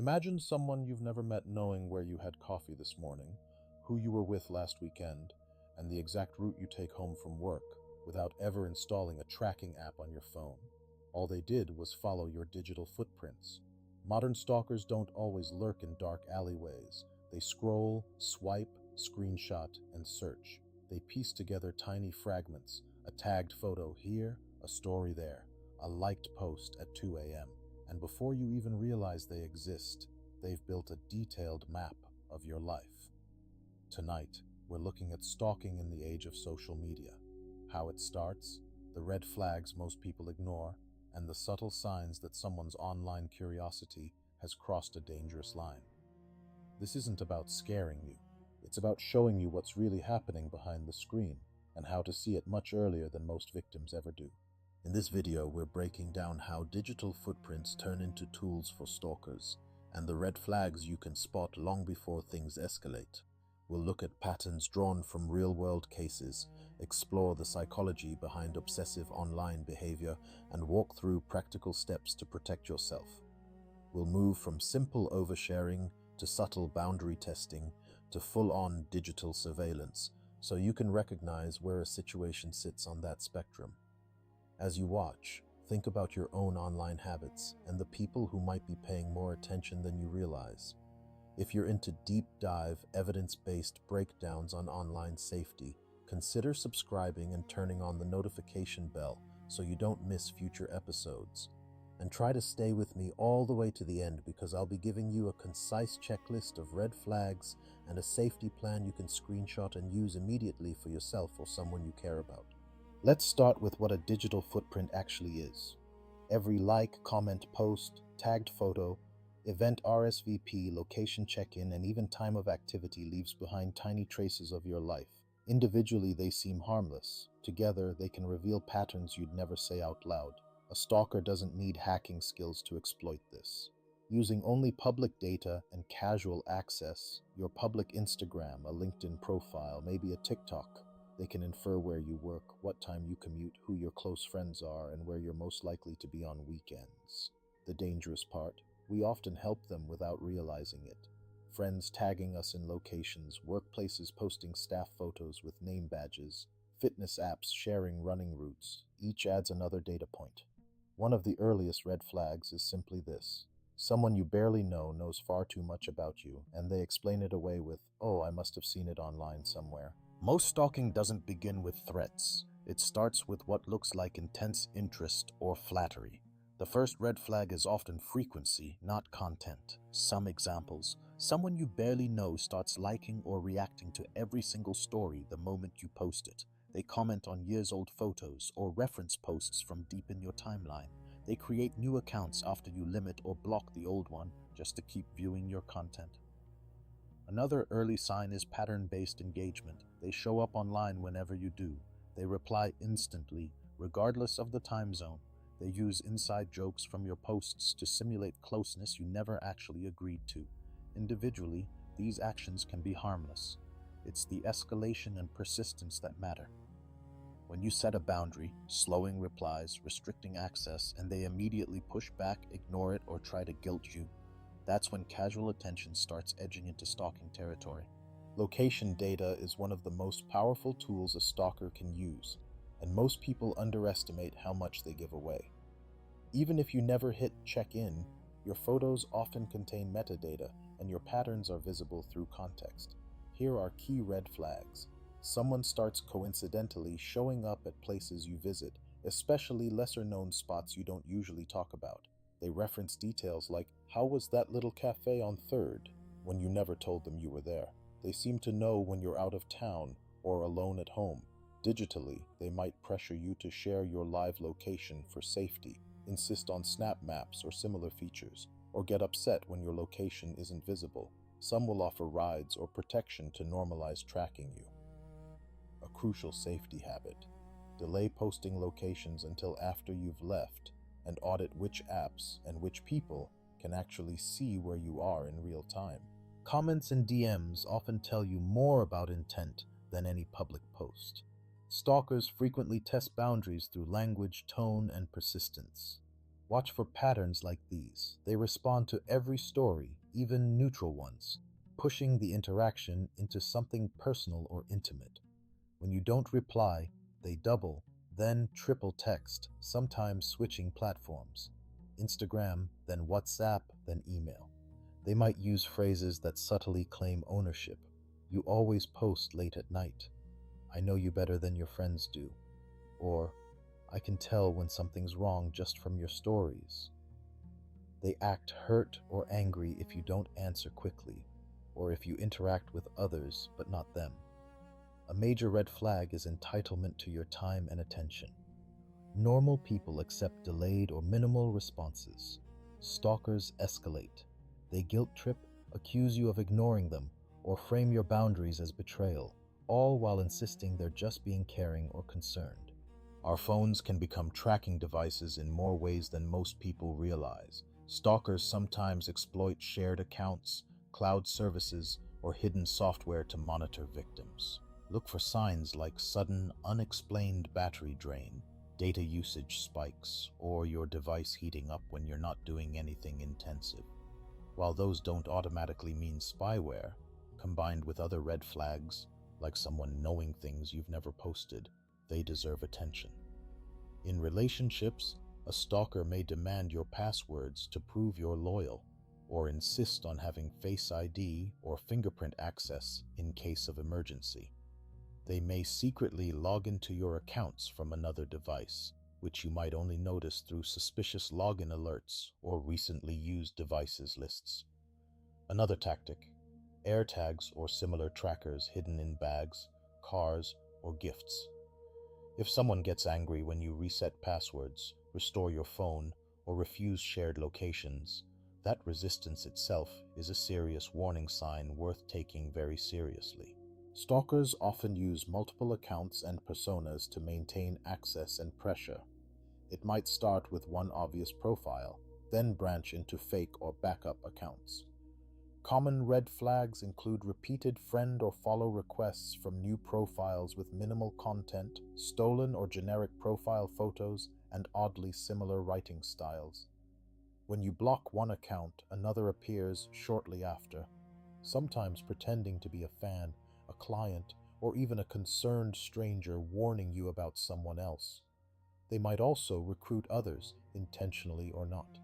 Imagine someone you've never met knowing where you had coffee this morning, who you were with last weekend, and the exact route you take home from work without ever installing a tracking app on your phone. All they did was follow your digital footprints. Modern stalkers don't always lurk in dark alleyways. They scroll, swipe, screenshot, and search. They piece together tiny fragments, a tagged photo here, a story there, a liked post at 2 a.m. And before you even realize they exist, they've built a detailed map of your life. Tonight, we're looking at stalking in the age of social media, how it starts, the red flags most people ignore, and the subtle signs that someone's online curiosity has crossed a dangerous line. This isn't about scaring you. It's about showing you what's really happening behind the screen and how to see it much earlier than most victims ever do. In this video, we're breaking down how digital footprints turn into tools for stalkers and the red flags you can spot long before things escalate. We'll look at patterns drawn from real-world cases, explore the psychology behind obsessive online behavior, and walk through practical steps to protect yourself. We'll move from simple oversharing to subtle boundary testing to full-on digital surveillance, so you can recognize where a situation sits on that spectrum. As you watch, think about your own online habits and the people who might be paying more attention than you realize. If you're into deep dive, evidence-based breakdowns on online safety, consider subscribing and turning on the notification bell so you don't miss future episodes. And try to stay with me all the way to the end because I'll be giving you a concise checklist of red flags and a safety plan you can screenshot and use immediately for yourself or someone you care about. Let's start with what a digital footprint actually is. Every like, comment, post, tagged photo, event RSVP, location check-in, and even time of activity leaves behind tiny traces of your life. Individually, they seem harmless. Together, they can reveal patterns you'd never say out loud. A stalker doesn't need hacking skills to exploit this. Using only public data and casual access, your public Instagram, a LinkedIn profile, maybe a TikTok, they can infer where you work, what time you commute, who your close friends are, and where you're most likely to be on weekends. The dangerous part, we often help them without realizing it. Friends tagging us in locations, workplaces posting staff photos with name badges, fitness apps sharing running routes, each adds another data point. One of the earliest red flags is simply this. Someone you barely know knows far too much about you, and they explain it away with, "Oh, I must have seen it online somewhere." Most stalking doesn't begin with threats. It starts with what looks like intense interest or flattery. The first red flag is often frequency, not content. Some examples: someone you barely know starts liking or reacting to every single story the moment you post it. They comment on years-old photos or reference posts from deep in your timeline. They create new accounts after you limit or block the old one just to keep viewing your content. Another early sign is pattern-based engagement. They show up online whenever you do. They reply instantly, regardless of the time zone. They use inside jokes from your posts to simulate closeness you never actually agreed to. Individually, these actions can be harmless. It's the escalation and persistence that matter. When you set a boundary, slowing replies, restricting access, and they immediately push back, ignore it, or try to guilt you, that's when casual attention starts edging into stalking territory. Location data is one of the most powerful tools a stalker can use, and most people underestimate how much they give away. Even if you never hit check-in, your photos often contain metadata, and your patterns are visible through context. Here are key red flags. Someone starts coincidentally showing up at places you visit, especially lesser-known spots you don't usually talk about. They reference details like, "How was that little cafe on 3rd?" when you never told them you were there. They seem to know when you're out of town or alone at home. Digitally, they might pressure you to share your live location for safety, insist on snap maps or similar features, or get upset when your location isn't visible. Some will offer rides or protection to normalize tracking you. A crucial safety habit: delay posting locations until after you've left, and audit which apps and which people can actually see where you are in real time. Comments and DMs often tell you more about intent than any public post. Stalkers frequently test boundaries through language, tone, and persistence. Watch for patterns like these. They respond to every story, even neutral ones, pushing the interaction into something personal or intimate. When you don't reply, they double, then triple text, sometimes switching platforms. Instagram, then WhatsApp, then email. They might use phrases that subtly claim ownership. You always post late at night. I know you better than your friends do. Or, I can tell when something's wrong just from your stories. They act hurt or angry if you don't answer quickly, or if you interact with others but not them. A major red flag is entitlement to your time and attention. Normal people accept delayed or minimal responses. Stalkers escalate. They guilt trip, accuse you of ignoring them, or frame your boundaries as betrayal, all while insisting they're just being caring or concerned. Our phones can become tracking devices in more ways than most people realize. Stalkers sometimes exploit shared accounts, cloud services, or hidden software to monitor victims. Look for signs like sudden, unexplained battery drain, data usage spikes, or your device heating up when you're not doing anything intensive. While those don't automatically mean spyware, combined with other red flags, like someone knowing things you've never posted, they deserve attention. In relationships, a stalker may demand your passwords to prove you're loyal, or insist on having Face ID or fingerprint access in case of emergency. They may secretly log into your accounts from another device, which you might only notice through suspicious login alerts or recently used devices lists. Another tactic: AirTags or similar trackers hidden in bags, cars, or gifts. If someone gets angry when you reset passwords, restore your phone, or refuse shared locations, that resistance itself is a serious warning sign worth taking very seriously. Stalkers often use multiple accounts and personas to maintain access and pressure. It might start with one obvious profile, then branch into fake or backup accounts. Common red flags include repeated friend or follow requests from new profiles with minimal content, stolen or generic profile photos, and oddly similar writing styles. When you block one account, another appears shortly after, sometimes pretending to be a fan, a client, or even a concerned stranger warning you about someone else. They might also recruit others, intentionally or not.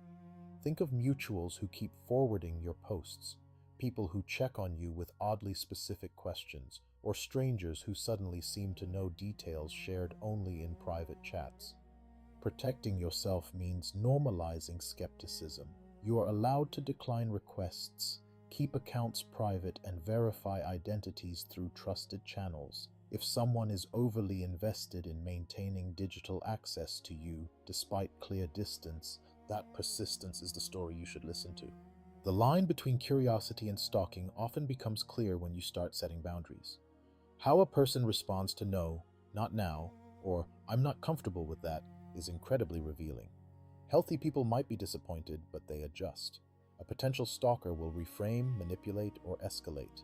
Think of mutuals who keep forwarding your posts, people who check on you with oddly specific questions, or strangers who suddenly seem to know details shared only in private chats. Protecting yourself means normalizing skepticism. You are allowed to decline requests, keep accounts private, and verify identities through trusted channels. If someone is overly invested in maintaining digital access to you despite clear distance, that persistence is the story you should listen to. The line between curiosity and stalking often becomes clear when you start setting boundaries. How a person responds to no, not now, or I'm not comfortable with that is incredibly revealing. Healthy people might be disappointed, but they adjust. A potential stalker will reframe, manipulate, or escalate.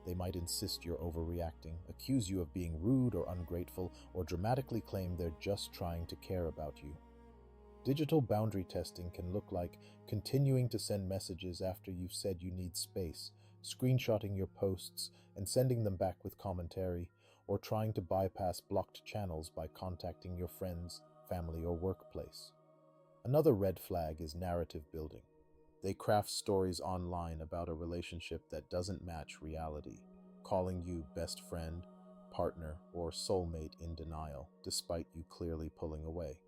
They might insist you're overreacting, accuse you of being rude or ungrateful, or dramatically claim they're just trying to care about you. Digital boundary testing can look like continuing to send messages after you've said you need space, screenshotting your posts and sending them back with commentary, or trying to bypass blocked channels by contacting your friends, family, or workplace. Another red flag is narrative building. They craft stories online about a relationship that doesn't match reality, calling you best friend, partner, or soulmate in denial, despite you clearly pulling away.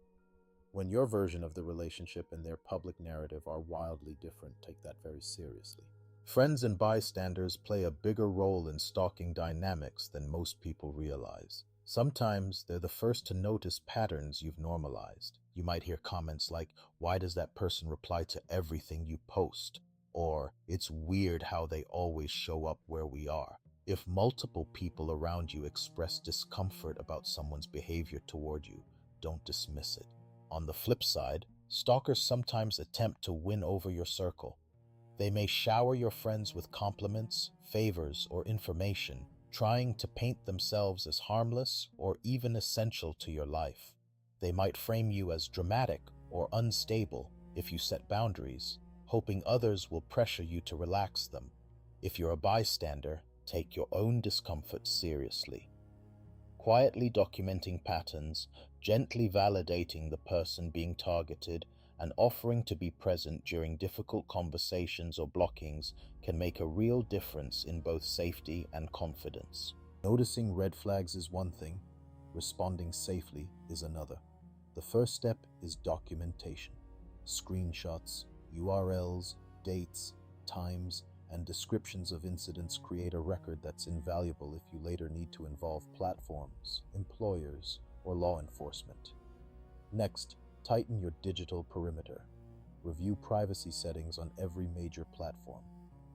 When your version of the relationship and their public narrative are wildly different, take that very seriously. Friends and bystanders play a bigger role in stalking dynamics than most people realize. Sometimes they're the first to notice patterns you've normalized. You might hear comments like, "Why does that person reply to everything you post?" Or, "It's weird how they always show up where we are." If multiple people around you express discomfort about someone's behavior toward you, don't dismiss it. On the flip side, stalkers sometimes attempt to win over your circle. They may shower your friends with compliments, favors, or information, trying to paint themselves as harmless or even essential to your life. They might frame you as dramatic or unstable if you set boundaries, hoping others will pressure you to relax them. If you're a bystander, take your own discomfort seriously. Quietly documenting patterns, gently validating the person being targeted, and offering to be present during difficult conversations or blockings can make a real difference in both safety and confidence. Noticing red flags is one thing, responding safely is another. The first step is documentation. Screenshots, URLs, dates, times, and descriptions of incidents create a record that's invaluable if you later need to involve platforms, employers, or law enforcement. Next, tighten your digital perimeter. Review privacy settings on every major platform.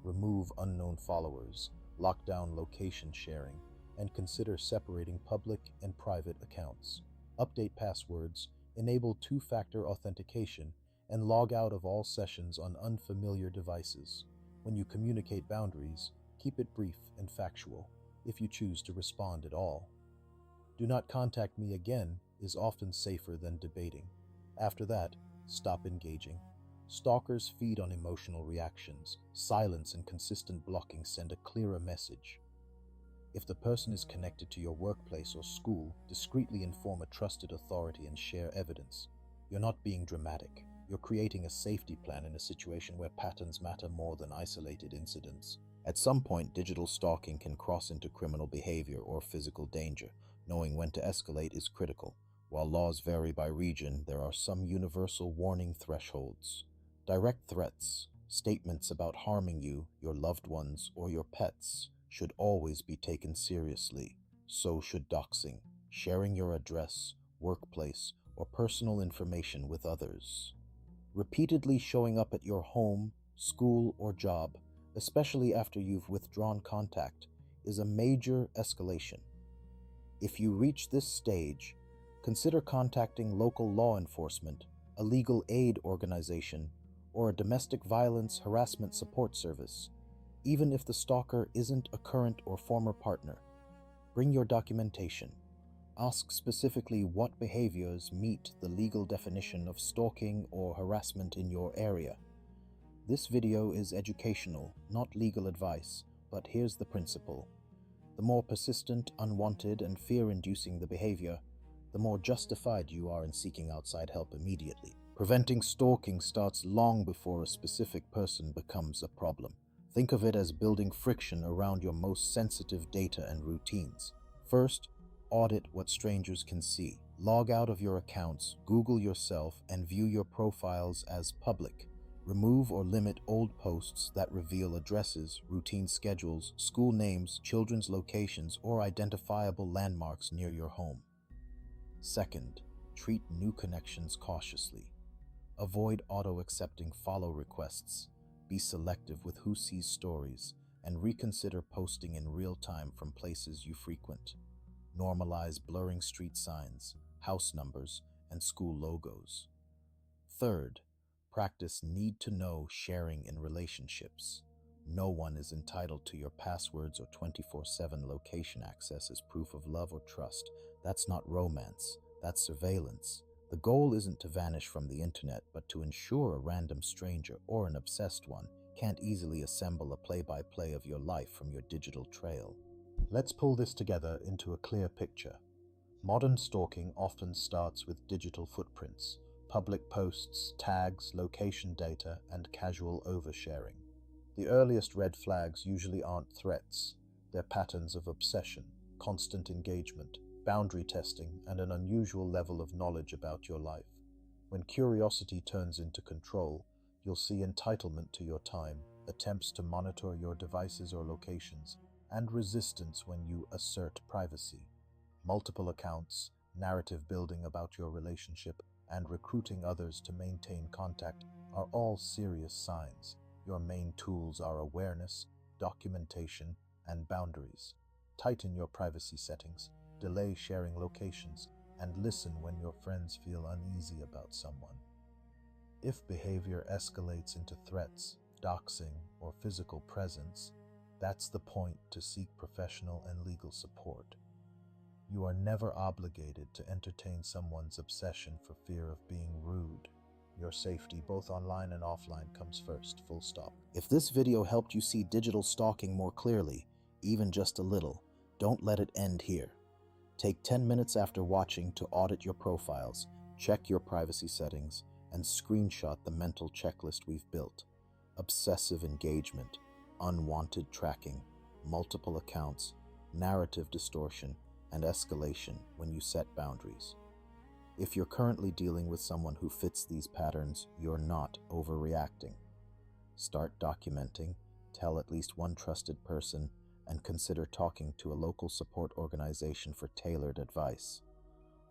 Remove unknown followers, lock down location sharing, and consider separating public and private accounts. Update passwords, enable two-factor authentication, and log out of all sessions on unfamiliar devices. When you communicate boundaries, keep it brief and factual, if you choose to respond at all. "Do not contact me again" is often safer than debating. After that, stop engaging. Stalkers feed on emotional reactions. Silence and consistent blocking send a clearer message. If the person is connected to your workplace or school, discreetly inform a trusted authority and share evidence. You're not being dramatic. You're creating a safety plan in a situation where patterns matter more than isolated incidents. At some point, digital stalking can cross into criminal behavior or physical danger. Knowing when to escalate is critical. While laws vary by region, there are some universal warning thresholds. Direct threats, statements about harming you, your loved ones, or your pets should always be taken seriously. So should doxing, sharing your address, workplace, or personal information with others. Repeatedly showing up at your home, school, or job, especially after you've withdrawn contact, is a major escalation. If you reach this stage, consider contacting local law enforcement, a legal aid organization, or a domestic violence harassment support service, even if the stalker isn't a current or former partner. Bring your documentation. Ask specifically what behaviors meet the legal definition of stalking or harassment in your area. This video is educational, not legal advice, but here's the principle. The more persistent, unwanted, and fear-inducing the behavior, the more justified you are in seeking outside help immediately. Preventing stalking starts long before a specific person becomes a problem. Think of it as building friction around your most sensitive data and routines. First, audit what strangers can see. Log out of your accounts, Google yourself, and view your profiles as public. Remove or limit old posts that reveal addresses, routine schedules, school names, children's locations, or identifiable landmarks near your home. Second, treat new connections cautiously. Avoid auto-accepting follow requests. Be selective with who sees stories, and reconsider posting in real time from places you frequent. Normalize blurring street signs, house numbers, and school logos. Third, practice need-to-know sharing in relationships. No one is entitled to your passwords or 24/7 location access as proof of love or trust. That's not romance, that's surveillance. The goal isn't to vanish from the internet, but to ensure a random stranger or an obsessed one can't easily assemble a play-by-play of your life from your digital trail. Let's pull this together into a clear picture. Modern stalking often starts with digital footprints, public posts, tags, location data, and casual oversharing. The earliest red flags usually aren't threats. They're patterns of obsession, constant engagement, boundary testing, and an unusual level of knowledge about your life. When curiosity turns into control, you'll see entitlement to your time, attempts to monitor your devices or locations, and resistance when you assert privacy. Multiple accounts, narrative building about your relationship, and recruiting others to maintain contact are all serious signs. Your main tools are awareness, documentation, and boundaries. Tighten your privacy settings, delay sharing locations, and listen when your friends feel uneasy about someone. If behavior escalates into threats, doxing, or physical presence, that's the point to seek professional and legal support. You are never obligated to entertain someone's obsession for fear of being rude. Your safety, both online and offline, comes first, full stop. If this video helped you see digital stalking more clearly, even just a little, don't let it end here. Take 10 minutes after watching to audit your profiles, check your privacy settings, and screenshot the mental checklist we've built. Obsessive engagement, unwanted tracking, multiple accounts, narrative distortion, and escalation when you set boundaries. If you're currently dealing with someone who fits these patterns, you're not overreacting. Start documenting, tell at least one trusted person, and consider talking to a local support organization for tailored advice.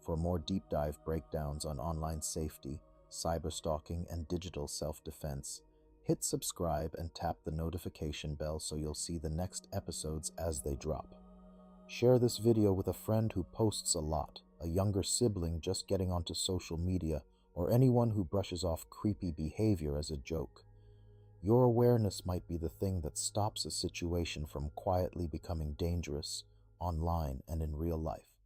For more deep dive breakdowns on online safety, cyberstalking, and digital self-defense, hit subscribe and tap the notification bell so you'll see the next episodes as they drop. Share this video with a friend who posts a lot, a younger sibling just getting onto social media, or anyone who brushes off creepy behavior as a joke. Your awareness might be the thing that stops a situation from quietly becoming dangerous online and in real life.